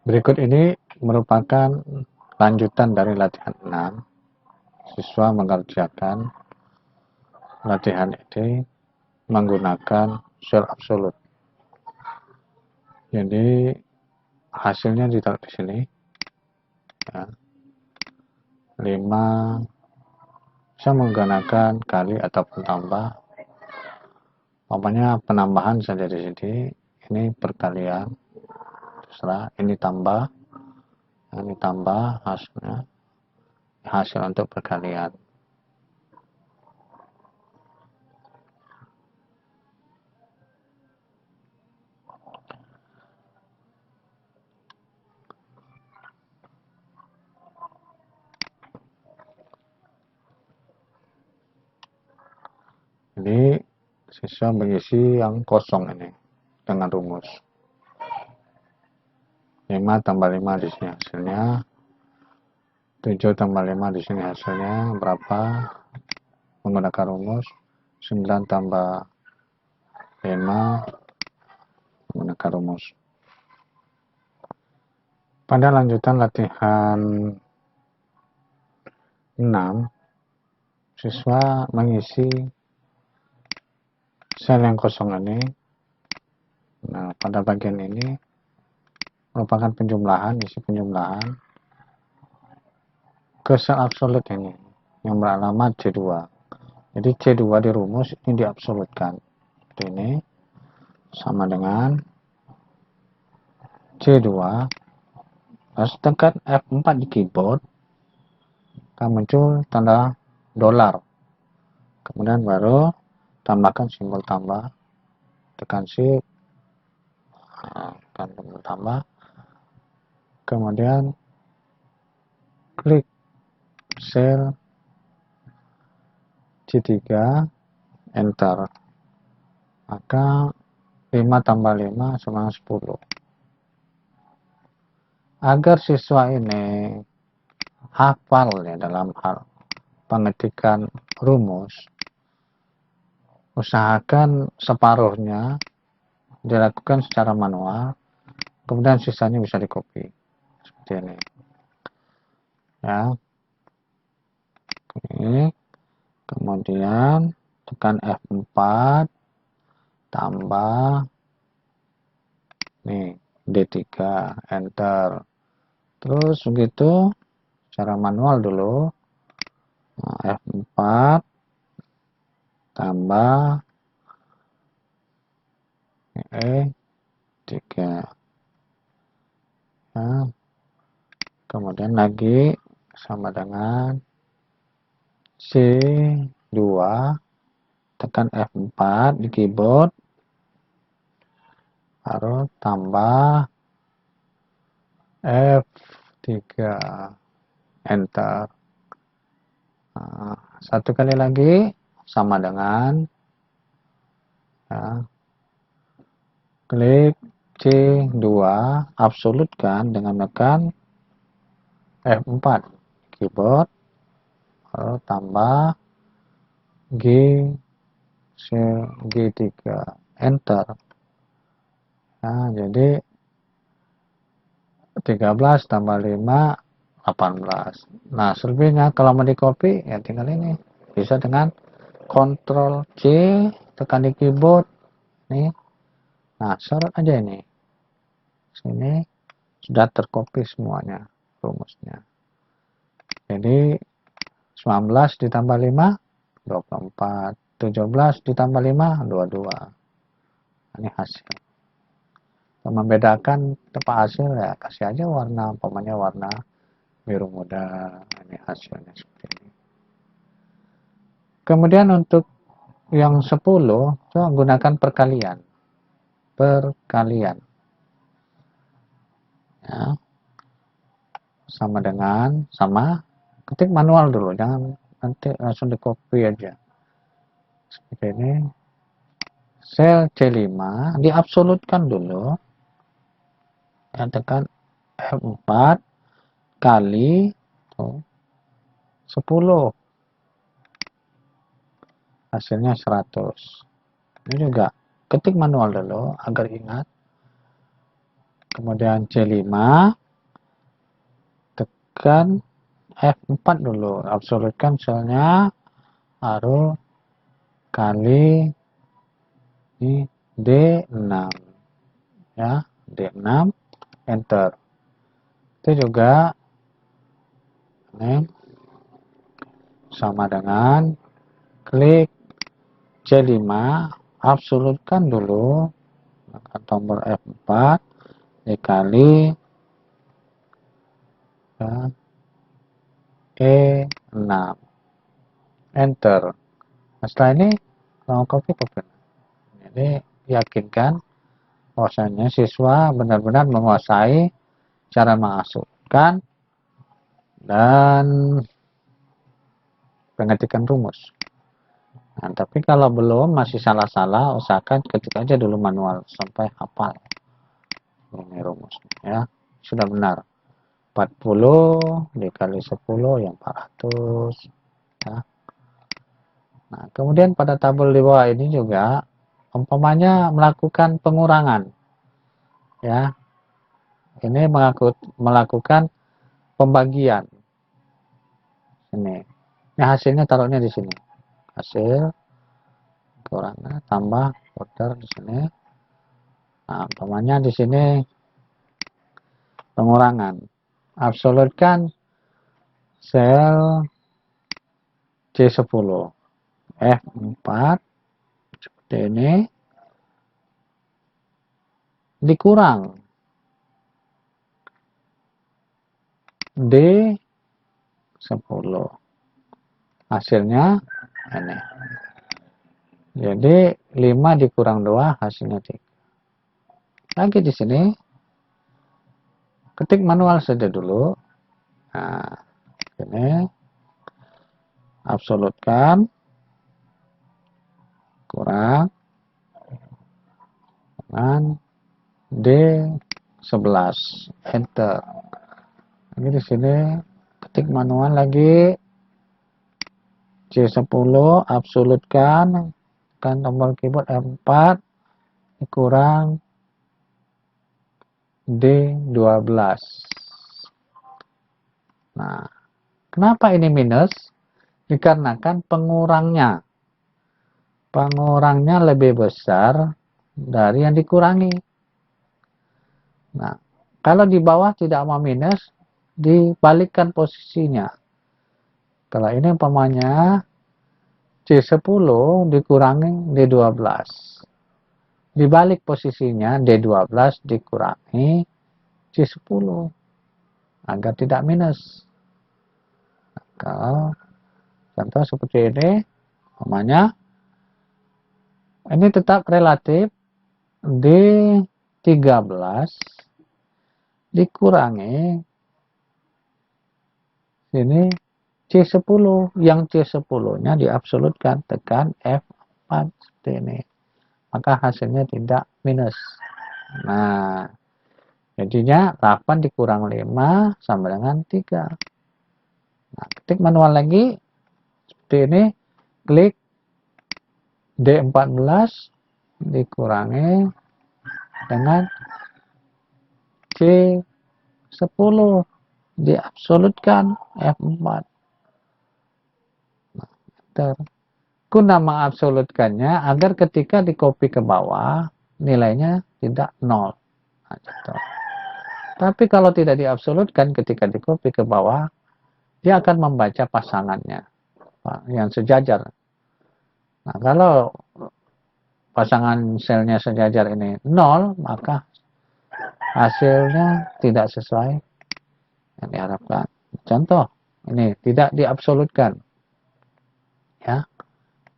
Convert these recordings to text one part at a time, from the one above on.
Berikut ini merupakan lanjutan dari latihan 6. Siswa mengerjakan latihan ini menggunakan shell absolute. Jadi hasilnya ditaruh di sini. Ya. 5 bisa menggunakan kali ataupun tambah. Pokoknya penambahan saja di sini. Ini perkalian. Terserah. Ini tambah hasilnya. Hasil untuk perkalian. Jadi siswa mengisi yang kosong ini dengan rumus 5 tambah 5 di sini hasilnya, 7 tambah 5 di sini hasilnya berapa menggunakan rumus 9 tambah 5 menggunakan rumus. Pada lanjutan latihan 6, siswa mengisi sel yang kosong ini. Nah, pada bagian ini merupakan penjumlahan, isi penjumlahan ke sel absolut ini yang beralamat C2. Jadi C2 di rumus ini diabsolutkan. Seperti ini sama dengan C2. Harus tekan F4 di keyboard, akan muncul tanda dolar. Kemudian baru tambahkan simbol tambah, tekan shift, tekan simbol tambah, kemudian klik sel C3, enter. Maka 5 tambah 5 sama 10. Agar siswa ini hafal ya dalam hal pengetikan rumus, usahakan separuhnya dilakukan secara manual, kemudian sisanya bisa di copy seperti ini ya. Ini kemudian tekan F4 tambah nih D3, enter. Terus begitu secara manual dulu. Nah, F4 tambah E3 ya. Kemudian lagi sama dengan C2, tekan F4 di keyboard, baru tambah F3, enter. Nah, satu kali lagi sama dengan ya, klik C2, absolutkan dengan tekan F4 keyboard, lalu tambah G3, enter. Nah, jadi 13 tambah 5 18. Nah, selebihnya kalau mau di copy ya tinggal ini. Bisa dengan Ctrl C, tekan di keyboard nih. Nah, seret aja ini. Sini sudah tercopy semuanya rumusnya. Jadi 19 ditambah 5 24, 17 ditambah 5 22. Ini hasil. Untuk membedakan tempat hasil ya kasih aja warna, umpamanya warna biru muda. Ini hasilnya seperti ini. Kemudian untuk yang 10 coba gunakan perkalian. Ya. Sama ketik manual dulu, jangan nanti langsung di copy aja. Seperti ini. Sel C5 diabsolutkan dulu. Ya, tekan F4 kali 10. Hasilnya 100. Ini juga ketik manual dulu agar ingat. kemudian C5, tekan F4 dulu, absolutkan selnya, baru kali ini D6 ya, D6, enter. Itu juga ini sama dengan klik C5, absolutkan dulu, tekan tombol F4 dikali ya, E6, enter. Nah, setelah ini mau copy. Jadi yakinkan bahwasanya siswa benar-benar menguasai cara masukkan dan pengetikan rumus. Nah, tapi kalau belum masih salah-salah, usahakan ketik aja dulu manual sampai hafal ini rumusnya ya. Sudah benar. 40 dikali 10 yang 400 ya. Nah, kemudian pada tabel di bawah ini juga umpamanya melakukan pengurangan ya. Ini melakukan pembagian. Ini hasilnya taruhnya di sini. Hasil kurangnya tambah order di sini. Nah, umpamanya di sini pengurangan. Absolutkan sel C10. F4 seperti ini dikurang D10. Hasilnya ini. Jadi 5 dikurang 2 hasilnya 3. Lagi di sini ketik manual saja dulu. Nah, ini absolutkan kurang dengan D11, enter. Ini di sini ketik manual lagi C10, absolutkan, kan tombol keyboard F4 kurang D12. Nah, kenapa ini minus? Dikarenakan pengurangnya lebih besar dari yang dikurangi. Nah, kalau di bawah tidak mau minus, dibalikkan posisinya. Kalau ini umpamanya C10 dikurangi D12. Dibalik posisinya D12 dikurangi C10 agar tidak minus. Kalau contoh seperti ini, umpamanya ini tetap relatif D13 dikurangi ini C10, yang C10-nya diabsolutkan, tekan F4 seperti ini. Maka hasilnya tidak minus. Nah, jadinya 8 dikurang 5 sama dengan 3. Nah, ketik manual lagi seperti ini, klik D14 dikurangi dengan C10 diabsolutkan F4. Nah, enter. Guna mengabsolutkannya agar ketika di copy ke bawah nilainya tidak 0. Nah, gitu. Tapi kalau tidak diabsolutkan ketika di copy ke bawah, dia akan membaca pasangannya yang sejajar. Nah, kalau pasangan selnya sejajar ini 0, maka hasilnya tidak sesuai yang diharapkan. Contoh, ini tidak diabsolutkan. Ya.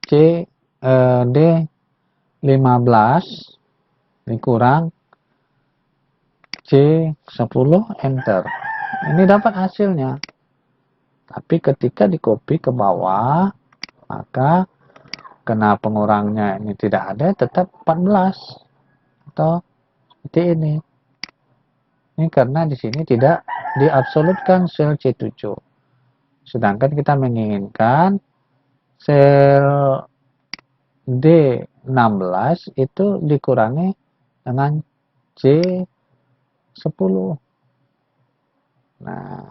D15 dikurang C10, enter. Ini dapat hasilnya. Tapi ketika di copy ke bawah, maka kena pengurangnya ini tidak ada, tetap 14 atau seperti ini. Ini karena di sini tidak diabsolutkan sel C7. Sedangkan kita menginginkan sel D16 itu dikurangi dengan C10. 10. Nah,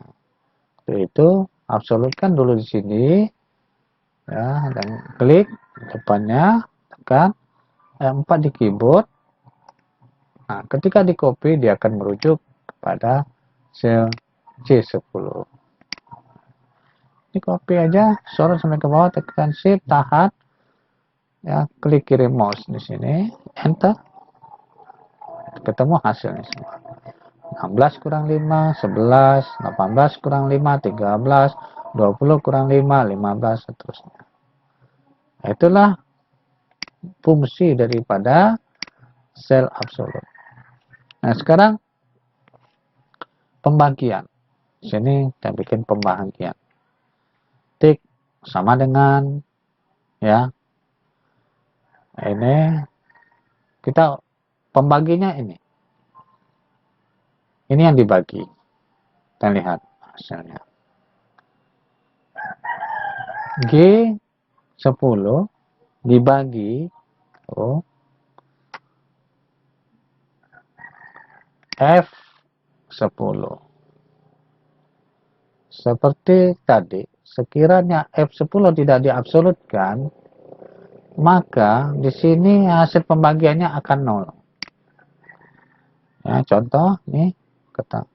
itu absolutkan dulu di sini ya, dan klik depannya, tekan F4 di keyboard. Nah, ketika di copy dia akan merujuk kepada sel C10. Di copy aja, sorot sampai ke bawah, tekan shift, tahan, ya, klik kiri mouse di sini, enter, ketemu hasilnya semua. 16 kurang 5, 11, 18 kurang 5, 13, 20 kurang 5, 15, seterusnya. Itulah fungsi daripada sel absolut. Nah, sekarang pembagian. Sini kita bikin pembagian. Tik sama dengan, ya, ini kita pembaginya ini yang dibagi. Kita lihat hasilnya. G10 dibagi F10. Seperti tadi, sekiranya F10 tidak diabsolutkan, maka di sini hasil pembagiannya akan 0. Ya, contoh nih, kita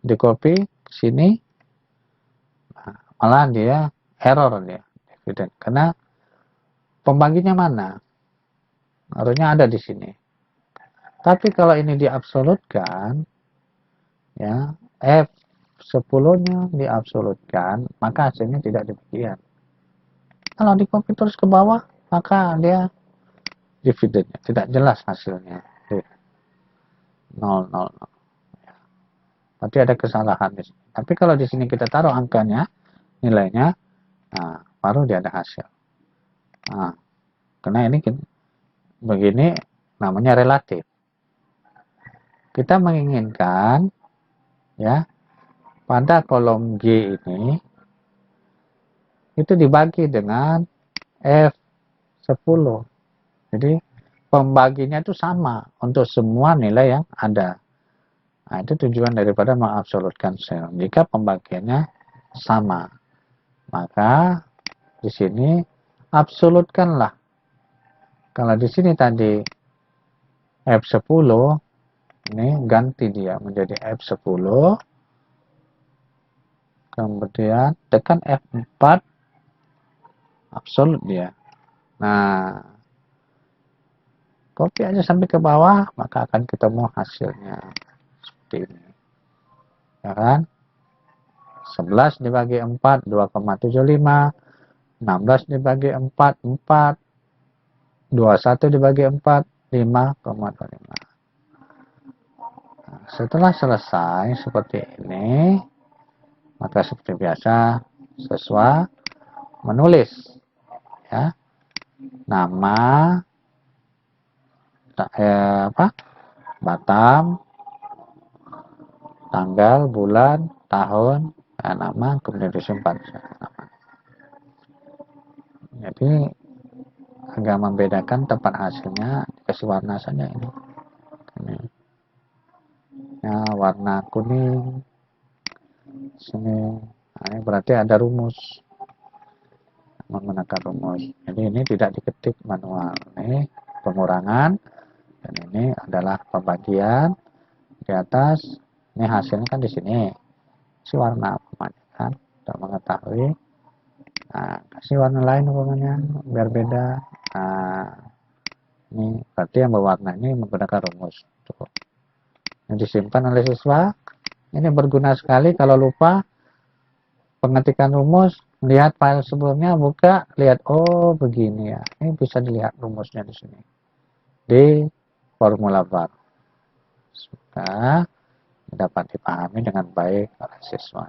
di copy ke sini, malah dia error dia, karena pembaginya mana? Harusnya ada di sini. Tapi kalau ini diabsolutkan, ya, F10-nya diabsolutkan, maka hasilnya tidak demikian. Kalau di copy terus ke bawah, maka dia dividennya tidak jelas hasilnya. 0, 0, 0. Berarti ada kesalahan di sini. Tapi kalau di sini kita taruh angkanya, nilainya, nah, baru dia ada hasil. Nah, karena ini begini namanya relatif. Kita menginginkan, ya, pada kolom G ini itu dibagi dengan F10. Jadi pembaginya itu sama untuk semua nilai yang ada. Nah, itu tujuan daripada mengabsolutkan sel. Jika pembagiannya sama, maka di sini absolutkanlah. Kalau di sini tadi F10, ini ganti dia menjadi F10. Kemudian tekan F4, absolut dia. Nah, copy aja sampai ke bawah, maka akan ketemu hasilnya seperti ini. Ya kan? 11 dibagi 4, 2,75. 16 dibagi 4, 4. 21 dibagi 4, 5,25. Nah, setelah selesai seperti ini, maka seperti biasa siswa menulis, ya, nama, Batam, tanggal, bulan, tahun, nama, kemudian disimpan. Jadi agak membedakan tempat hasilnya, dikasih warna saja ini. Ya, warna kuning sini. Nah, ini berarti ada rumus, menggunakan rumus. Jadi ini tidak diketik manual. Ini pengurangan, dan ini adalah pembagian di atas. Ini hasilnya kan di sini. Kasih warna umpamanya kan, untuk mengetahui. Nah, kasih warna lain umpamanya biar beda. Nah, ini berarti yang berwarna ini menggunakan rumus. Tuh. Ini disimpan oleh siswa. Ini berguna sekali kalau lupa pengetikan rumus, lihat file sebelumnya, buka, lihat, oh begini ya. Ini bisa dilihat rumusnya di sini. Di formula bar. Sudah dapat dipahami dengan baik oleh siswa.